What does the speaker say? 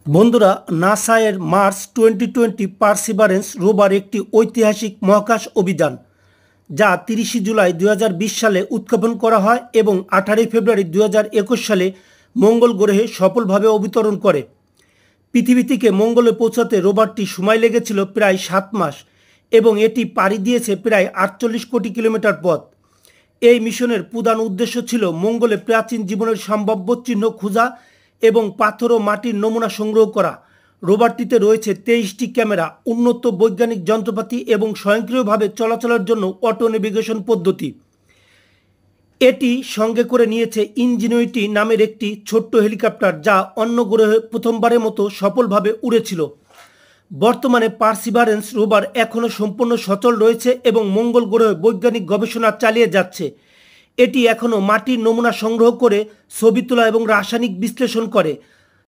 বন্ধুরা, নাসা এর Mars 2020 perseverance rover একটি ঐতিহাসিক মহাকাশ অভিযান যা 30 জুলাই 2020 সালে উৎক্ষেপণ করা হয় এবং 18 ফেব্রুয়ারি 2021 সালে মঙ্গল গ্রহে সফলভাবে অবতরণ করে। পৃথিবী থেকে মঙ্গলে পৌঁছাতে রোভারটি সময় লেগেছিল প্রায় 7 মাস এবং এটি পাড়ি দিয়েছে প্রায় 48 কোটি কিলোমিটার পথ। এই মিশনের প্রধান উদ্দেশ্য ছিল মঙ্গলে প্রাচীন জীবনের সম্ভাব্য চিহ্ন খোঁজা এবং পাথর ও মাটির নমুনা সংগ্রহ করা। রোভারটিতে রয়েছে 23টি ক্যামেরা, উন্নত বৈজ্ঞানিক যন্ত্রপাতি এবং স্বয়ংক্রিয়ভাবে চলাচলের জন্য অটো নেভিগেশন পদ্ধতি। এটি সঙ্গে করে নিয়েছে ইনজিনিউইটি নামের একটি ছোট্ট হেলিকপ্টার, যা অন্য গ্রহে প্রথমবারের মতো সফলভাবে উড়েছিল। বর্তমানে পার্সিভারেন্স রোভার এখনও সম্পূর্ণ সচল রয়েছে এবং মঙ্গল গ্রহে বৈজ্ঞানিক গবেষণা চালিয়ে যাচ্ছে। এটি এখনও মাটির নমুনা সংগ্রহ করে ছবি তোলা এবং রাসায়নিক বিশ্লেষণ করে,